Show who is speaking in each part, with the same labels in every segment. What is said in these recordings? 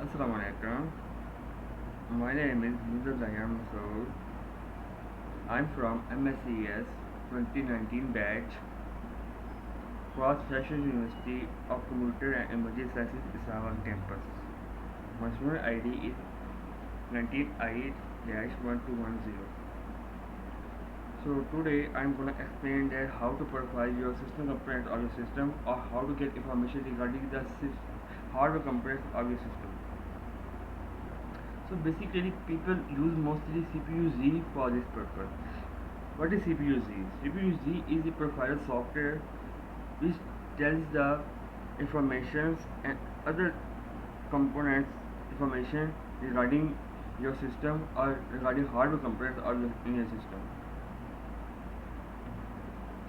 Speaker 1: Assalamu alaikum. My name is Nizar Dayam Masood. I'm from MSCS 2019 batch, Cross Freshers University of Computer and Emerging Sciences, Islamabad campus. My student ID is 19I-1210. So today I'm gonna explain that how to profile your system components of your system, or how to get information regarding the hardware components of your system. So basically people use mostly CPU-Z for this purpose. What is CPU-Z? CPU-Z is a profiler software which tells the informations and other components information regarding your system or regarding hardware components in your system.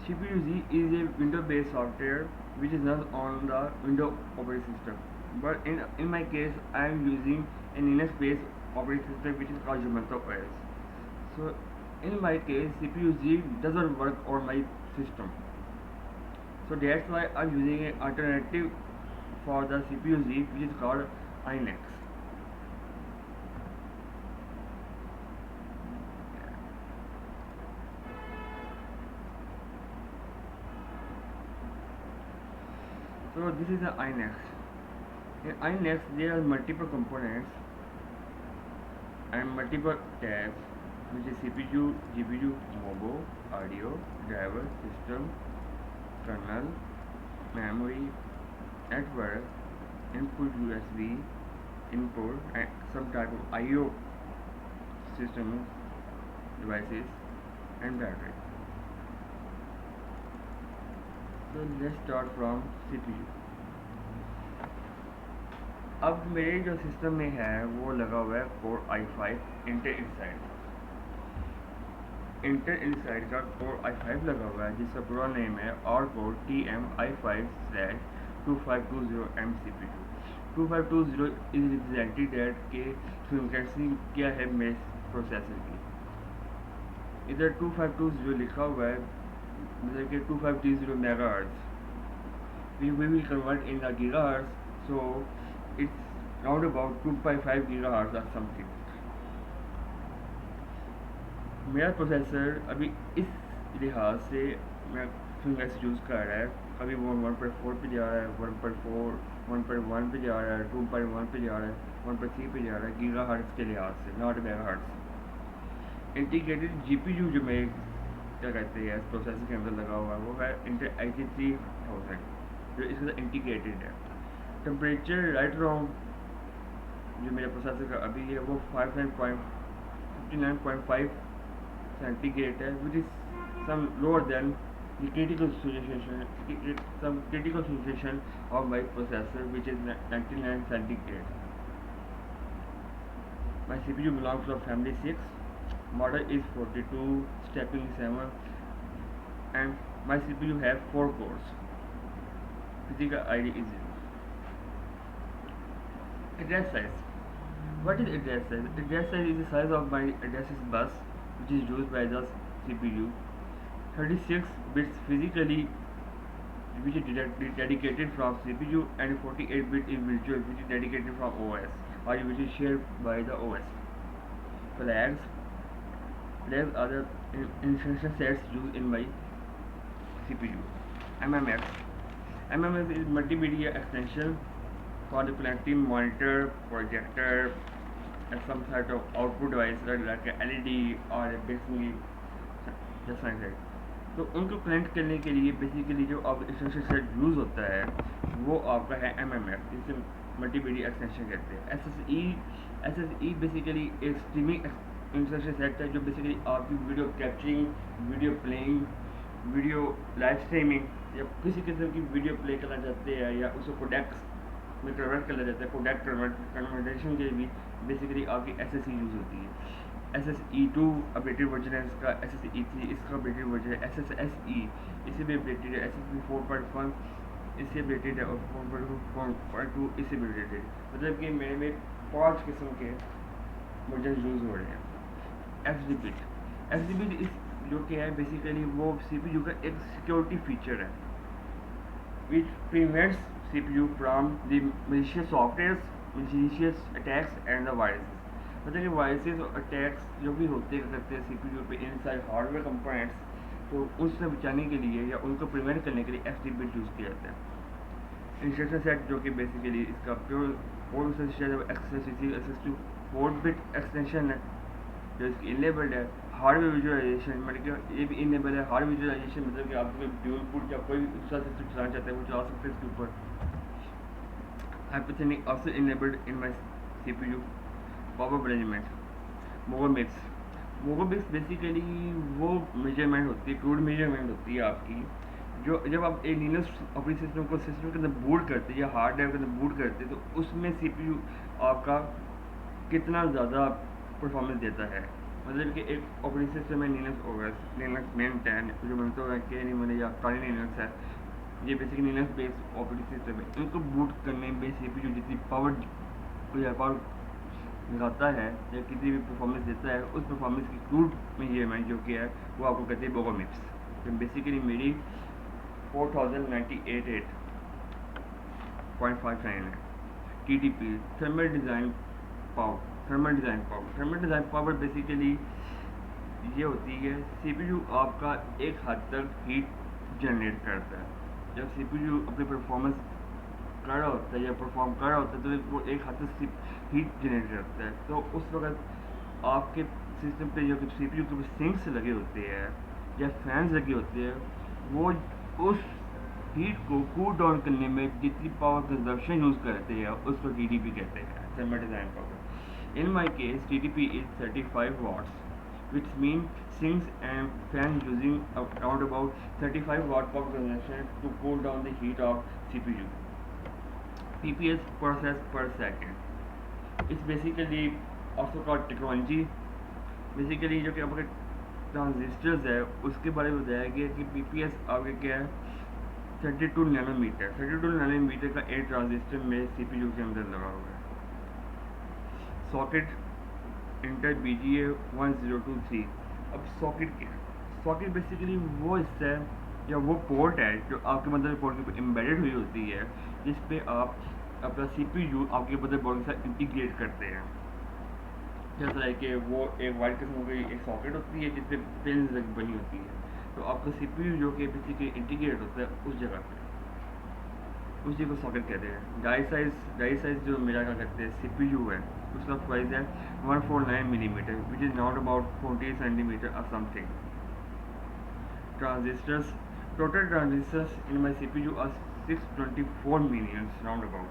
Speaker 1: CPU-Z is a Windows-based software which is not on the Windows operating system. But in my case, I am using a Linux-based operating system which is called Geometry OS. So in my case, CPU-Z doesn't work on my system. So that's why I'm using an alternative for the CPU-Z which is called iNex. So this is the iNex. In iNex there are multiple components and multiple tabs, which is CPU, GPU, mobile, audio, driver, system, kernel, memory, network, input USB, input, and some type of IO system devices, and battery. So let's start from CPU. अब मेरे जो system में है वो लगा हुआ है Core i5 Intel inside का Core i5 लगा हुआ है, जिसका पूरा नेम है Core TM-i5/2520M CPU. 2520 is represented that के फ्रीक्वेंसी क्या है मेरे प्रोसेसर की. इधर 2520 लिखा हुआ है मतलब कि 2530 megahertz. we will convert in the gigahertz, so it's round about 2.5 gigahertz or something. मेरा प्रोसेसर अभी इस लिहाज से मैं फ्रीक्वेंसी यूज़ कर रहा है. अभी वो 1.4 पे जा रहा है, 1.4, 1.1 पे जा रहा है, 2.1 पे जा रहा है, 1.3 पे जा रहा है गीगाहर्ट्ज़ के लिहाज से, नॉट मेगाहर्ट्ज़. इंटीग्रेटेड जीपीयू जो मैं क्या कहते हैं इस प्रोसेसर के अंदर लगा हुआ है वो है इंटेल i3 3000, जो इसका इंटीग्रेटेड है. टेम्परेचर राइट अराउंड जो मेरे प्रोसेसर का अभी है वो 59.5 सेंटीग्रेड है, which is some lower than the critical situation of my processor, which is 99 centigrade. My CPU belongs to family 6, model is 42, stepping 7, and my CPU have 4 cores. Physical ID is 0. Address size. What is address size? Address size is the size of my addresses bus, which is used by the CPU. 36 bits physically, which is dedicated from CPU, and 48 bit is virtual, which is dedicated from OS, or which is shared by the OS. Flags are the instruction sets used in my CPU. MMX is multimedia extension for the connecting monitor, projector, and some sort of output device like a LED or a basically just like that. तो उनको connect करने के लिए basically जो अब extension set use होता है वो आपका है MMX, जिसे मल्टीमीडिया एक्सटेंशन कहते हैं. SSE बेसिकली एक स्ट्रीमिंग एक्सटेंशन सेट है जो बेसिकली आपकी video capturing, video playing, video live streaming या किसी किस्म की वीडियो प्ले करना चाहते हैं या उसको कोडेक्स में कन्वर्ट करना चाहते हैं. कोडेक कन्वर्टेशन के लिए भी बेसिकली आपकी SSE यूज़ होती है. SSE2 अपडेटेड वर्जन है इसका, SSE3 इसका अपडेटेड वर्जन है, SSSE इसे भी अपडेटेड है, SSE 4.1 इससे अपडेटेड है और 4.2 इससे अपडेटेड है. मतलब कि मेरे में 5 किस्म के वर्जन यूज़ हो रहे हैं. FZBit इस जो कि है बेसिकली वो CPU का एक सिक्योरिटी फीचर है which prevents CPU from the malicious softwares malicious attacks and the viruses। मतलब कि वायरसेस और अटैक्स जो भी होते करते हैं CPU पे इनसाइड हार्डवेयर कंपोनेंट्स, तो उससे बचाने के लिए या उनको प्रिवेंट करने के लिए FTP यूज़ किया जाता है। इंस्ट्रक्शन सेट जो कि बेसिकली इसका pure code access to 4-bit extension है जो इसकी इनेबल्ड है। हार्डवेयर विजुअलाइजेशन मतलब कि ये भी इनेबल है। हार्ड विजुअलाइजेशन मतलब कि आप कोई ड्यूल पुट या कोई दूसरा सिस्टम चलाना चाहते हैं वो चला सकते हैं इसके ऊपर। हाइपरथेनिक also enabled in my CPU। Power management मोगोमिक्स basically वो मेजरमेंट होती है, क्रूड मेजरमेंट होती है आपकी, जो जब आप एक लिनक्स ऑपरेटिंग सिस्टम को सिस्टम के अंदर बूट करते हैं या हार्ड ड्राइव के अंदर बूट करते हैं तो उसमें CPU आपका कितना ज़्यादा परफॉर्मेंस देता है। मतलब कि एक ऑपरेटिंग सिस्टम है लिनक्स मेन 10 जो बनता है कि नहीं मैंने या काली लिनक्स है, ये basically Linux based operating system है। इनको बूट करने में CPU जितनी पावर लगाता है या किसी भी परफॉर्मेंस देता है उस परफॉर्मेंस की क्रूड मेजरमेंट जो कि है वो आपको कहते हैं मोगोमिक्स। तो बेसिकली मेरी 4098.59 है। TDP thermal design power basically ये होती है CPU आपका एक हद तक हीट जनरेट करता है। जब CPU अपनी परफॉर्मेंस कर रहा होता है या परफॉर्म कर रहा होता है तो वो एक हद तक हीट जनरेट करता है। तो उस वक्त आपके सिस्टम पे जो CPU के सिंक्स लगे होते हैं या फैंस लगे होते हैं वो उस हीट को कूल डाउन करने में जितनी पावर कंजप्शन यूज़ करते हैं उसको TDP कहते हैं, thermal design power. In my case TDP is 35 watts which means sinks and fans using around about 35 watt power consumption to cool down the heat of CPU। PPS process per second is basically also called technology। Basically जो कि आपके transistors है उसके बारे में बताया गया कि PPS आपके क्या है 32 नैनोमीटर का एक ट्रांजिस्टर में CPU के अंदर लगा हुआ है। Socket inter BGA 1023। अब सॉकेट क्या है? सॉकेट बेसिकली वो हिस्सा है या वो पोर्ट है जो आपके मदरबोर्ड के ऊपर एम्बेडेड हुई होती है जिस पे आप अपना CPU आपके मदरबोर्ड के साथ इंटीग्रेट करते हैं। जैसा है कि वो एक वाइट किस्म की एक सॉकेट होती है जिसपे पिन्स बनी होती है, तो आपका CPU जो कि बेसिकली इंटीग्रेट होता है उस जगह पे, उसी को सॉकेट कहते हैं। डाई साइज जो मेरा क्या कहते हैं CPU है उसका प्राइस है 149 millimetre which is not about 40 centimetre और something. Transistors total transistors in my CPU are 624 millions round about.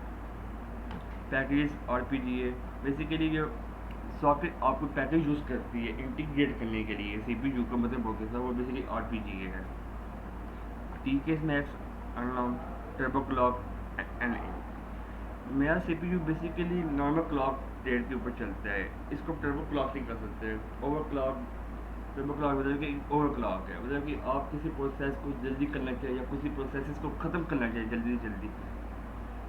Speaker 1: Package RPGA basically जो सॉकेट आपको पैकेज यूज़ करती है इंटीग्रेट करने के लिए CPU का मदरबोर्ड के साथ वो बेसिकली RPGA है। TK snacks unknown turbo clock and मेरा CPU basically normal clock rate के ऊपर चलता है, इसको टर्बो क्लॉक नहीं कर सकते। टर्बो क्लॉक मतलब कि ओवर क्लॉक है, मतलब कि आप किसी प्रोसेस को जल्दी करना चाहिए या किसी प्रोसेस को ख़त्म करना चाहिए जल्दी से जल्दी,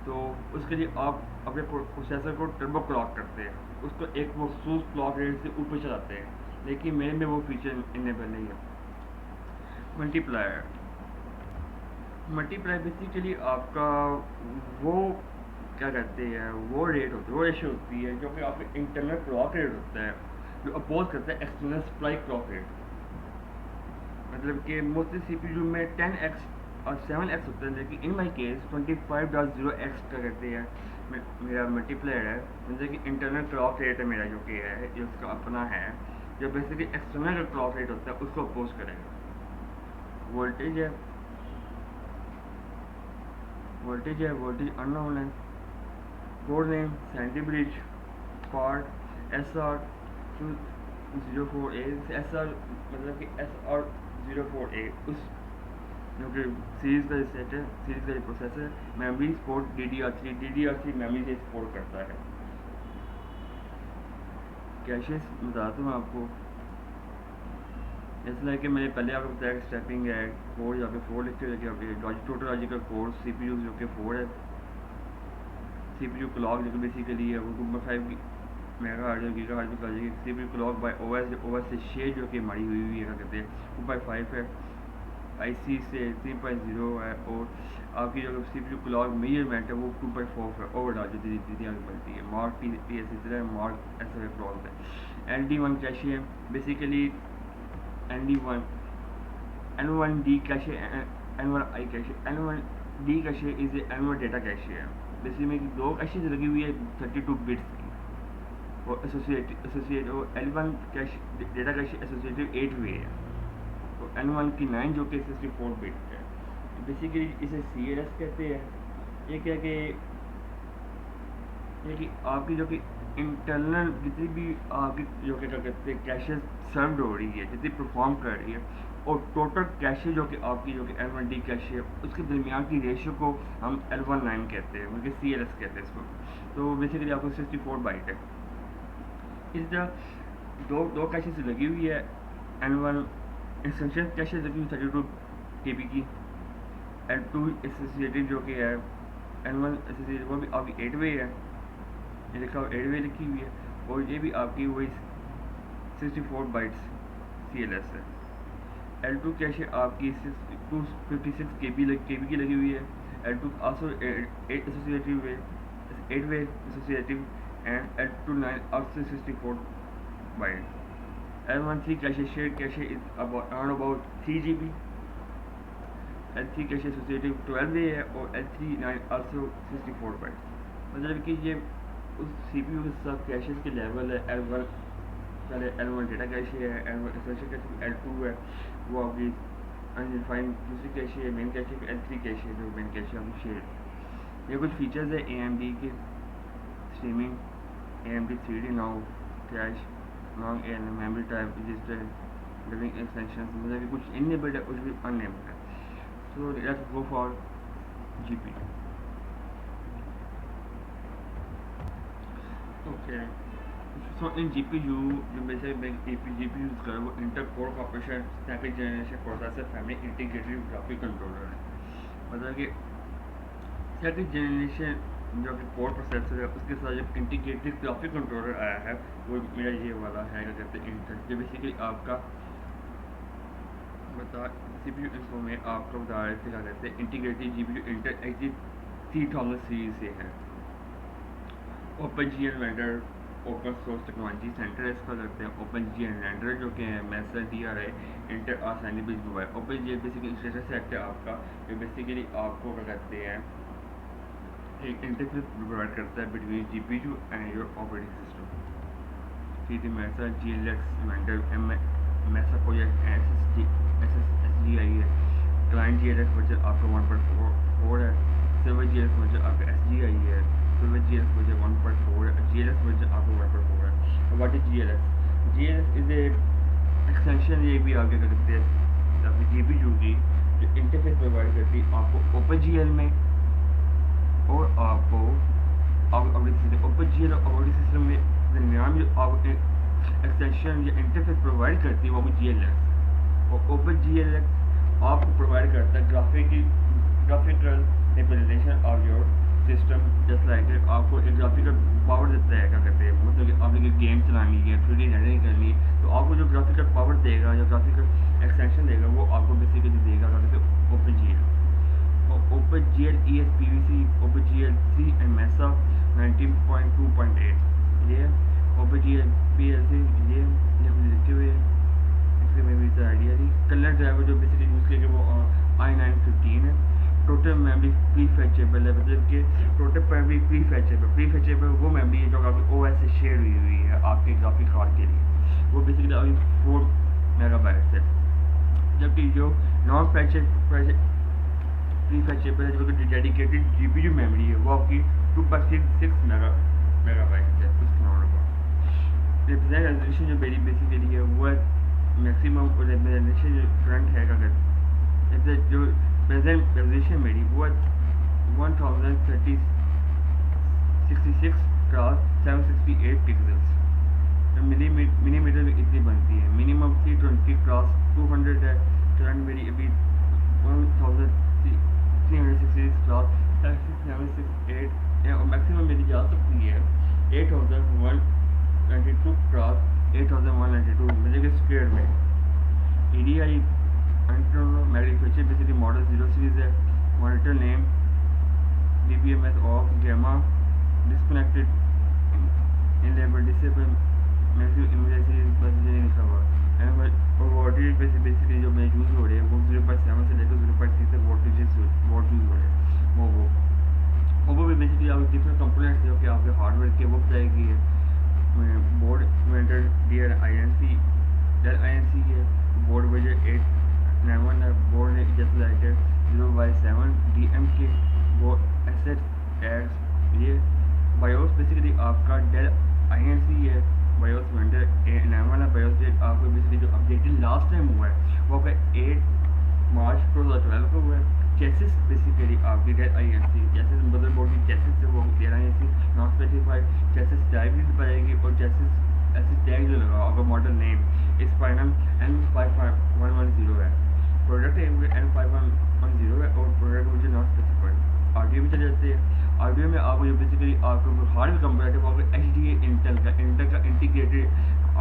Speaker 1: तो उसके लिए आप अपने प्रोसेसर को टर्बो क्लॉक करते हैं, उसको एक मखसूस क्लॉक रेट से ऊपर चलाते हैं, लेकिन मेरे में वो फीचर इनेबल नहीं है। मल्टीप्लायर बेसिकली आपका वो क्या कहते हैं वो रेट होती है, वो रेशो होती है जो कि आपका इंटरनल क्लॉक रेट होता है जो अपोज करता है एक्सटर्नल सप्लाई क्लॉक रेट। मतलब कि मोस्टली CPU में 10x और 7x होता है, लेकिन इन माई केस 25.0x का कहते हैं मेरा मल्टीप्लायर है, मतलब कि इंटरनल क्लॉक रेट है मेरा जो कि है जो उसका अपना है, जो बेसिकली एक्सटर्नल क्लॉक रेट होता है उसको अपोज करेगा। वोल्टेज अननोन है। Code name Sandy bridge part SR204A मतलब कि SR04A उस जो कि सीरीज़ का सेट है, सीरीज़ का processor. Memory support DDR3 memory से सपोर्ट करता है। कैशेस बताता हूँ आपको, इसलिए कि मैंने पहले आपको बताया कि स्टेपिंग है कोड यहाँ पे 4 लिखे हुए टोटल लॉजिकल कोड CPU जो कि 4 है। CPU क्लॉक जो कि बेसिकली है वो 2.5 मेगाहर्ट्ज़ गीगाहर्ट्ज़ पर चलेगी। CPU क्लॉक बाय OS से शेयर जो कि हमारी हुई है क्या कहते हैं 2.5 है। IC से 3.0 है, और आपकी जो CPU क्लॉक मेजरमेंट है वो 2.4 है ओवरऑल जो धीरे आगे बढ़ती है। मार्क टी एस इस तरह मार्क ऐसा क्लॉक है। ND1 कैशे है basically ND1 N1D cache N1I cache N1D cache is N1 data cache है। बेसिकली में दो कैशे लगी हुई है 32 बिट्स की, और एसोसिएट और L1 cash data cache associative 8 वे है, और N1 की 9 जो कि 64 बिट है। बेसिकली इसे CLS कहते हैं। ये क्या कि आपकी जो कि इंटरनल जितनी भी आपकी जो कि क्या कहते हैं कैशेज सर्व हो रही है, जितनी परफॉर्म कर रही है, और टोटल कैशे जो कि आपकी जो कि L1D कैशे है उसके दरमियान की रेशियो को हम L19 कहते हैं, मतलब CLS कहते हैं इसको। तो बेसिकली आपको 64 बाइट है। इस तरह दो कैशेज लगी हुई है। N1 इंस्टेंशियल कैशेज लगी हुई 32 KB की। L2 एसोसिएटिव जो कि है N1 एसोसिएटिव वो भी आपकी 8 वे है, ये लिखा हुआ 8 वे लिखी हुई है, और ये भी आपकी वही 64 बाइट्स CLS है। L2 कैशे आपकी 256 KB की लगी हुई है। L2 also 8 associative way 8 way associative, and L2 9 also 64 bytes. L13 cache shared cache is around about 3 GB. L3 cache associative 12 way है, और L3 9 also 64 bytes। मतलब कि ये उस CPU के साथ कैशेज के लेवल है। L1 पहले L1 डेटा कैशे है, L1 एसेंशियल कैशे, L2 है वो आपकी अनडिफाइंड दूसरी कैशे है, मेन कैशे, L3 कैशे जो मेन कैशे आपकी शेयर। ये कुछ फीचर्स है AMD के streaming, AMD 3D now, cash, long and memory type register, living extension, मतलब कि कुछ इनेबल्ड है, कुछ भी अनएबल्ड है। So let's go for GPU। Okay, so in GPU जो बेसिक GPU यूज़ कर वो inter core corporation second generation processor family integrated graphic controller है। मतलब कि सेकंड जनरेशन जो कि कोर प्रोसेसर है उसके साथ जो इंटीग्रेटेड ग्राफिक कंट्रोलर आया है वो मेरा ये वाला है, क्या कहते हैं इंटेल, जो बेसिकली आपका बता CPU इन्फो में आपको बता रहे थे क्या कहते हैं integrated GPU Intel XG 3000 series से है। OpenGL vendor open source technology centre है इसका करते हैं। OpenGL रेंडर जो कि है मैसर DRI इंटर आसानी भी mobile. OpenGL basically instance set है आपका, जो बेसिकली आपको क्या कहते हैं एक इंटरफेस प्रोवाइड करता है between GPU and your operating system. ठीक है, मैसर GLX वेंडर मैसर प्रोजेक्ट SSDI है। क्लाइंट GLX वर्जन आपका 1.4 है। सर्वर GLX वर्जन आपका SGI है। सर्वर GLX वर्जन 1.4 है। GLX वर्जन आपका 1.4 है। What is GLX? GLX is a extension, ये भी आगे कर सकते हैं आपकी GPU की जो इंटरफेस प्रोवाइड करती है आपको OpenGL में, और आपको OpenGL और ऑपरेटिंग सिस्टम में दरमियान जो आपको एक्सटेंशन या इंटरफेस प्रोवाइड करती है वो भी GLX। और OpenGL आपको प्रोवाइड करता है graphical representation of your system, just like आपको एक ग्राफिकल पावर देता है, क्या कहते हैं मतलब कि आपने गेम चलानी है, 3D रेंडरिंग करनी है, तो आपको जो ग्राफिकल पावर देगा, जो ग्राफिकल एक्सटेंशन देगा वो आपको बेसिकली देगा क्या कहते हैं OpenGL। और OpenGL ESPVC, OpenGL 3 and MESA 19.2.8 ये OpenGL PLC ये लिखे हुए इसके में भी आइडिया थी। कलर ड्राइवर जो बेसिकली यूज़ किया वो i9-15 है। टोटल मेमोरी प्री फैचेबल है, मतलब कि टोटल मेमोरी प्री फैचेबल वो मेमोरी है जो आपकी OS से शेयर हुई है आपके ग्राफिक कार्ड के लिए, वो बेसिकली अभी 4 मेगाबाइट्स है। जबकि जो नॉन प्री फैचेबल है जो कि डेडिकेटेड GPU मेमोरी है वो आपकी 2.6 मेगाबाइट्स है। उसके नॉन रेजोल्यूशन जो मेरी बेसिकली है वो मैक्सिमम रेजोल्यूशन जो फ्रंट है क्या कहते हैं जो प्रेजेंट रेजोल्यूशन मेरी वो 1066 क्रॉस 768 पिक्सल्स। मिलीमीटर में इतनी बनती है। मिनिमम 320 क्रॉस 200 है। करंट मेरी अभी 1366 क्रॉस 768 है, और मैक्सिमम मेरी जा सकती है 8192 क्रॉस 8192 मतलब कि स्क्वायर में। EDI Antonio manufactured basically model 0 series है. Monitor name DBMS off, gamma disconnected, enable disable, massive image series बस ये नहीं लिखा हुआ. और वोल्टेज बेसिकली जो मैं यूज़ हो रहे हैं वो 0.7 से लेकर 0.3 तक वोल्ट यूज़ हो रहे हैं. वो भी बेसिकली आप डिफरेंट कंपोनेंट्स जो कि आपके हार्डवेयर के वो बताएगी है. बोर्ड इन्वेंटर DL INC है. बोर्ड वजह 891 है. बोर्ड है जस्ट लाइटर 0/7 DM के. वो एसेट एड्स ये बायोस बेसिकली आपका डेल INC है. बायोस वेंडर 11 है. बायोस डेट आपको बेसिकली जो अपडेटेड लास्ट टाइम हुआ है वो आपका 8 मार्च 2012 को हुआ है. चेसिस बेसिकली आपकी डेल INC चेसिस मदरबोर्ड की चेसिस है वो Dell INC not specified. Chassis type भी बताएगी और चेसिस ऐसे टैग जो लगा आपका मॉडल नेम इस फाइनल N5110 है. प्रोडक्ट N5110 है और प्रोडक्ट मुझे नॉट स्पेसिफाइड. ऑडियो भी चले जाते हैं. ऑडियो में आपको जो बेसिकली आपको हार्डवेयर कंपोनेंट है वो आपको HDA इंटेल का इंटीग्रेटेड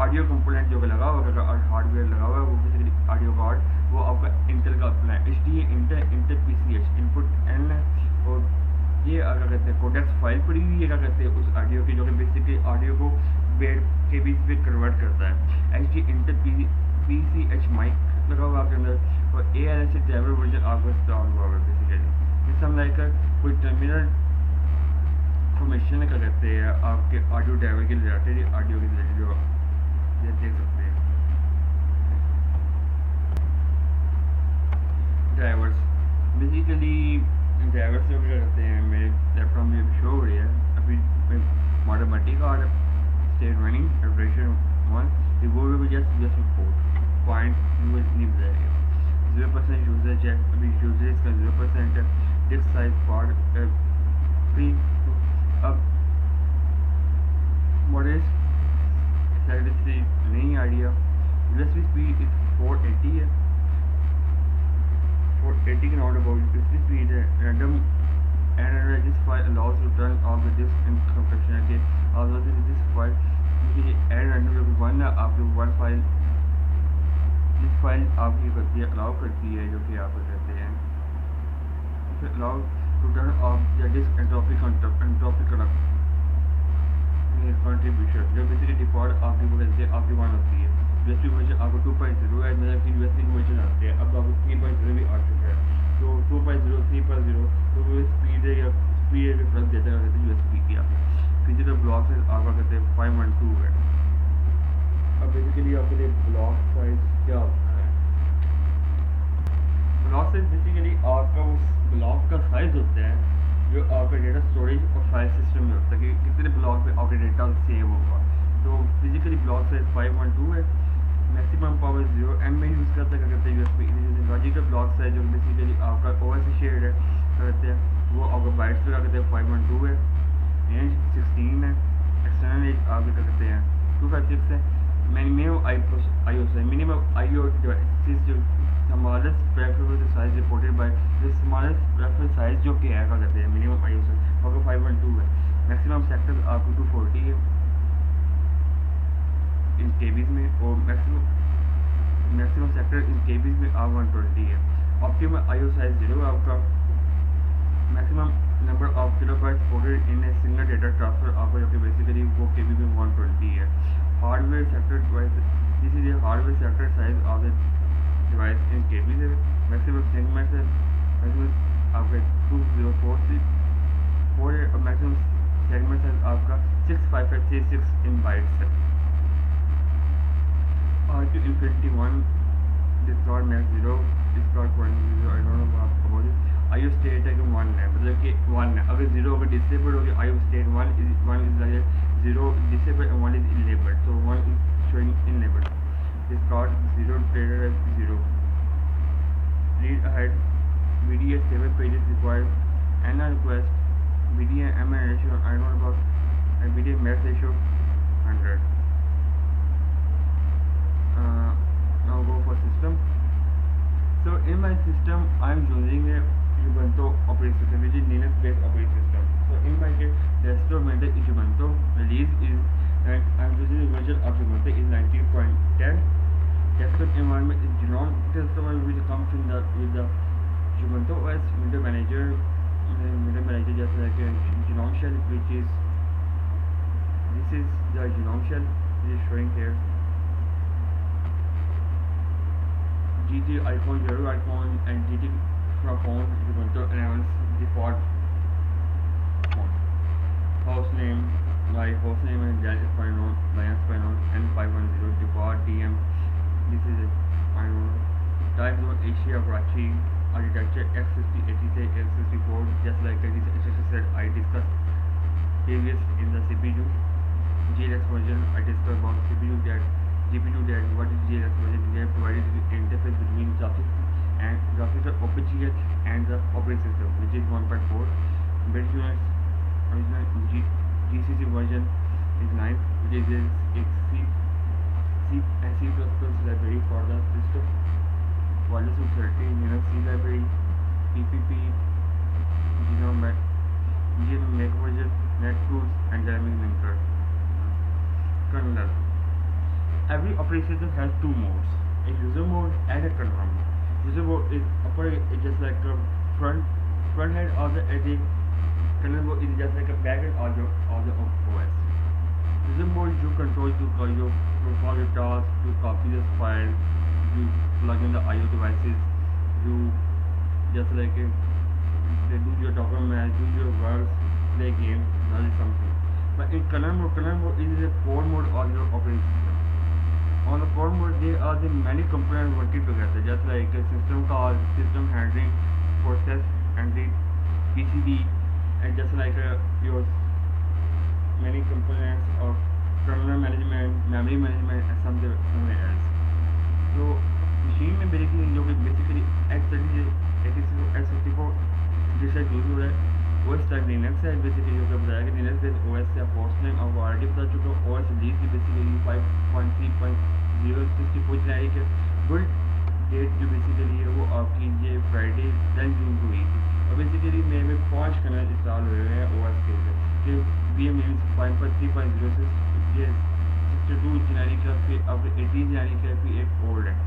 Speaker 1: ऑडियो कंपोनेंट जो लगा हुआ है हार्डवेयर लगा हुआ है वो बेसिकली ऑडियो कार्ड वो आपका इंटेल का अपना है. HDA Intel PCH input N और ये क्या कहते हैं कोडेक्स फाइल पड़ी हुई है क्या कहते हैं उस ऑडियो की जो कि बेसिकली ऑडियो को बेड के बीच में कन्वर्ट करता है. HDA इंटेल PCH माइक लगा हुआ आपके अंदर और ALS ड्राइवर वर्जन आपको इंस्टॉल हुआ है. बेसिकली इस लाइक कोई टर्मिनल इंफॉर्मेशन क्या कहते हैं आपके ऑडियो ड्राइवर के रिलेटेड ऑडियो के रिलेटेड जो ये देख सकते हैं. ड्राइवर्स बेसिकली ड्राइवर्स जो क्या कहते हैं मेरे लैपटॉप में अभी शो हो रही है. अभी model multi card state running operation 1 revolve just report point नहीं बताएगा. 0% यूजेज है. अभी यूजेज का 0% है. Disk size part free. अब मॉडल साइड नहीं आइडिया. USB स्पीड 480 है. 480 के नॉट अबाउट USB स्पीड है. Random and this file allows to turn off the disk in compression के although this file ये and random वन आपके one file इस file आपकी करती है अलाउ करती है जो कि आप कहते हैं फिर allow to turn off the disk entropy contribution जो बेसिकली डिफॉल्ट आपकी वो कहते हैं आपकी वन होती है. USB वर्जन आपको 2.0 है. मतलब कि USB वर्जन आते हैं. अब आपको 3.0 भी आ चुका है. तो 2.0 3.0 तो वो स्पीड है या स्पीड में फर्क देता है कहते हैं USB की. आपको फिजिकल ब्लॉक साइज आपका कहते हैं 512 है. अब बेसिकली आपके लिए ब्लॉक साइज क्या होता है. ब्लॉक साइज बेसिकली आपका उस ब्लॉक का साइज होता है जो आपका डेटा स्टोरेज और फाइल सिस्टम में होता है कि कितने ब्लॉक पे आपका डेटा सेव होगा. तो फिजिकली ब्लॉक साइज 512 है. मैक्सिमम पावर 0 M में यूज़ करता है क्या कहते हैं USB. लॉजिकल ब्लॉक साइज जो बेसिकली आपका OS शेयर्ड है कहते हैं वो आपका बाइट्स पे क्या कहते हैं 512 है. रेंज 16 है. एक्सटर्नल रेंज आपके क्या कहते हैं 256 है. मिनिमम IO डिवाइसेस जो smallest preferable size reported by the smallest preferable size जो कि है क्या कहते हैं मिनिमम IO साइज आपका 512 है. मैक्सिमम सेक्टर आपको 240 है इन केबीज में और मैक्सिमम सेक्टर इन केबीज में आप 120 है. ऑप्टिमम IO साइज 0 आपका. Maximum number of kilobyte supported in a single data transfer आपका जो कि बेसिकली वो केबी में 120 है. Hardware sector device this is a hardware sector size of the device in KB है. मैक्सिमम सेगमेंट है maximum आपका 2046 है और मैक्सिमम सेगमेंट साइज आपका 65536 इन बाइट्स है. R2 Infinity 1 Discord Max 0 Discord Point 0 I don't know about it. IO state है कि 1 है मतलब कि 1 है. अगर 0 अगर डिसेबल हो गया IO state 1 is like 0 disabled and 1 is enabled. So 1 is showing enabled. Discord 0 traded as 0. Read ahead. VDA 7 pages required. NR request. VDA MN ratio I don't know about. And VDA max ratio 100. Now go for system. So in my system I am using a Ubuntu operating system which is Linux based operating system. So in my case desktop vendor is Ubuntu. Release is and I am using the version of Ubuntu is 19.10. Just system environment is GNOME. It is the one which comes in the with the Ubuntu OS window manager. Window manager just like a GNOME shell, which is this is the GNOME shell which is showing here. GT icon, zero icon, and GT phone Ubuntu announce default phone. Host name, my host name is Lions N510 default DM. This is it. I know. Time zone Asia Karachi. Architecture x60, 86, x64. Just like this said, I discussed previous in the CPU. GLS version, I discussed about CPU that GPU that what is GLS version. They have provided the interface between graphics and graphical OpenGL and the operating system, which is 1.4. Build units original GCC version is 9, which is a C library for the system. Wireless 30, Linux C library, PPP, GNOME Make version, NetTools, and Dynamic Linker. Kernel. Every operating system has two modes, a user mode and a kernel mode. User mode is just like a front head of the edge. Kernel mode is just like a back end of the OS. User mode you control to call your tasks, to copy the file, you plug in the IO devices, you just like they do your document, do your works, play games, that is something. But in kernel mode is a core mode of your operating system. On the core mode, there are the many components working together, just like a system call, system handling, process handling, PCB, and just like your many components of kernel management, memory management, and somewhere else. So machine में basically x64 जिससे use हो रहा है OS तक Linux है basically जो बताया कि लिनक्स बेस्ड OS से होस्ट नेम और ऑलरेडी बता चुका हूँ OS रिलीज की बेसिकली 5.3.064 जेनेरिक है बुल्ड डेट जो बेसिकली है वो आपकी ये फ्राइडे 10 जून को हुई थी और बेसिकली मेरे में 5 कनल इंस्टॉल हुए हैं OS के लिए कि VM 5.3.0 से ये 62 जेनेरिक का फिर अब 18 जेनेरिक का फिर एक ओल्ड है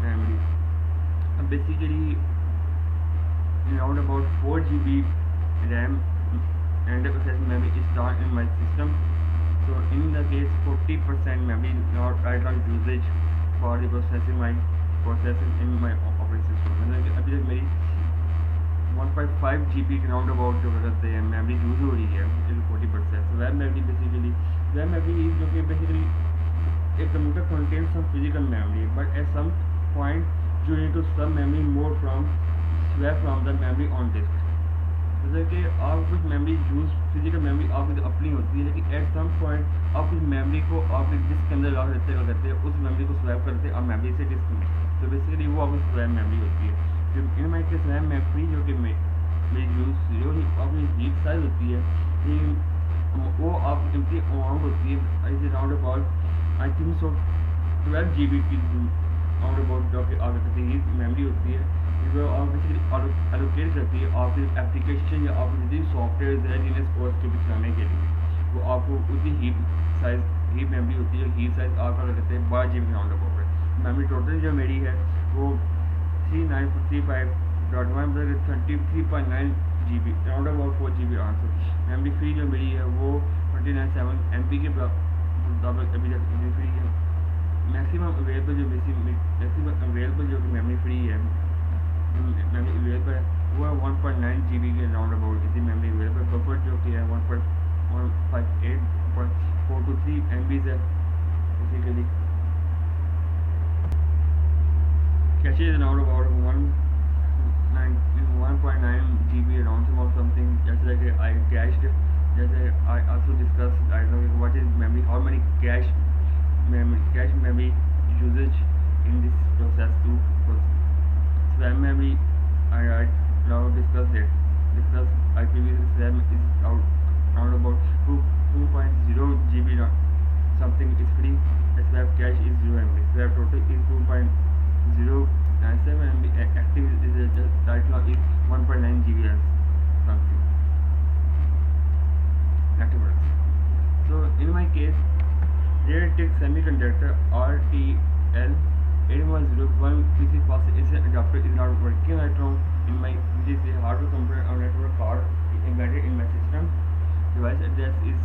Speaker 1: memory. Basically, around about 4 GB RAM and processing memory is stored in my system. So in the case 40% memory not right now usage for the processing in my operating system. मतलब अभी तक मेरी 1.5 GB around about जो कहते हैं memory use हो रही है 40%. So RAM memory basically is जो कि basically a computer contains some physical memory, but at some point you need to swap memory more from the memory on disk. जैसे कि आप कुछ मेमोरी यूज फिजिकल मेमोरी आपकी अपनी होती है लेकिन एट सम पॉइंट आप उस मेमोरी को आप डिस्क के अंदर लगा देते हैं उस मेमोरी को स्वैप करते हैं और मेमोरी से डिस्क में तो बेसिकली वो आपकी स्वैप मेमोरी होती है जो इन माइक के स्वैप मेमोरी जो कि मेरी यूज जो आपकी हीप साइज होती है वो आप इनकी अमाउंट होती है is around about I think so 12 GB की अराउंड अबाउट जो कि आपकी हीप मेमोरी होती है जो आप बेसिकली एलोकेट करती है और फिर एप्लीकेशन या आप जितनी सॉफ्टवेयर है जिन्हें कोर्स के भी चलाने के लिए वो आपको उतनी हीप मेमोरी होती है हीप साइज आपका कहते हैं 12 GB राउंड अबाउट है मेमोरी टोटल जो मेरी है वो 3935.1 GB round about 4 GB answer memory free जो मेरी है वो 29.7 MB के मुताबिक अभी तक मेमोरी फ्री है मैक्सिमम अवेलेबल जो कि मेमोरी फ्री है मेमोरी अवेलेबल है वो है 1.9 GB के राउंड अबाउट इसी मेमोरी अवेलेबल बफर जो कि है 1.158.423 MB है basically cache is round about 1.9 GB around about something just like I cached just I also discussed I know what is memory how many cache memory usage in this process too RAM memory I now discussed I previously RAM is around about 2.0 GB something is free swap cache is 0 MB swap total is 2.097 MB active is just right now is 1.9 GB something active. So in my case Realistic Semiconductor RTL 8101 PC processor adapter is not working right now in my which is a hardware component or network card embedded in my system. Device address is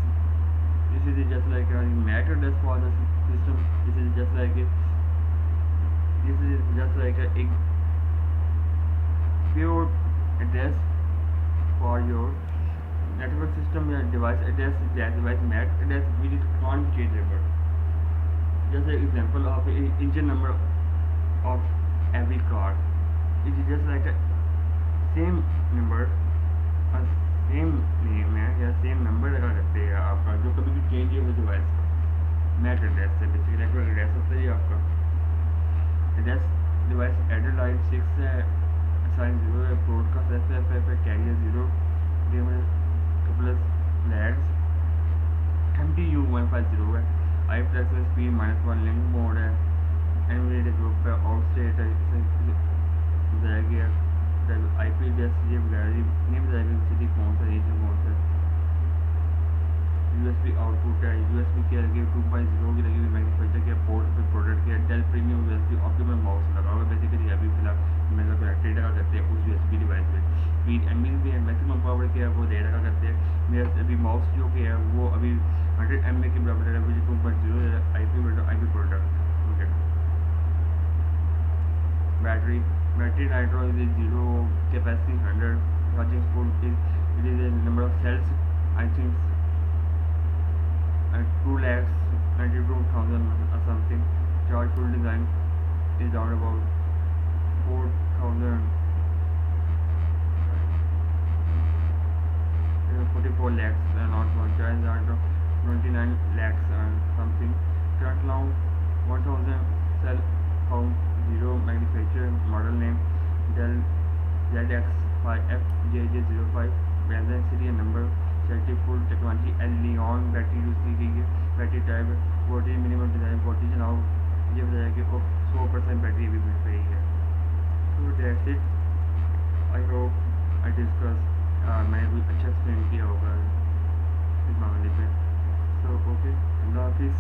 Speaker 1: this is just like a MAC address for the system. This is just like a pure address for your network system. Your device address is device MAC address which is non-changeable. Just an example of a engine number of every car. It is just like a same number और same name है या same number लगा सकते हैं आपका जो कभी भी चेंज हो डिवाइस का मैक एड्रेस से बेसिकली नेटवर्क एड्रेस होता है ये आपका एड्रेस डिवाइस एडेड लाइन 6 है साइन 0 है ब्रॉडकास्ट एफ है कैरियर 0 प्लस फ्लैग्स MTU 150 है आई प्लस में स्पीड -1 लिंक मोड है एनवीडिया ग्रुप है आउट स्टेट है बताया गया IP एड्रेस ये वगैरह नहीं बताया गया सिटी कौन सा रीजन कौन सा USB आउटपुट है USB की लगी 2.0 की लगी हुई मैन्युफैक्चर के पोर्ट पे प्रोडक्ट के Dell premium USB optimum mouse लगा हुआ बेसिकली अभी फिलहाल मेरा कनेक्टेड रखा करते हैं उस USB डिवाइस में स्पीड MB भी है मैक्सिमम पावर के है वो दे रखा करते हैं मेरा अभी माउस जो कि है वो अभी 100 MB के बराबर है which 2.0 है IP product okay battery nitro is 0 capacity 100 charging port is it is a number of cells I think 2,92,000 or something. Charge full design is around about 4,000 44 lakhs and not one charge around 29 lakhs and something. Current long 1,000 cell count 0 manufacturer model name Dell ZX5FJJ05 Benzene serial number सर्टिफुल technology एलियन battery use की गई है battery type voltage minimum design voltage चलाओ ये बताया कि 100% battery अभी मिल रही है so that's it I hope I discuss मैंने कुछ अच्छा एक्सप्लेन किया होगा इस मामले पे सो ओके अल्लाह हाफिज़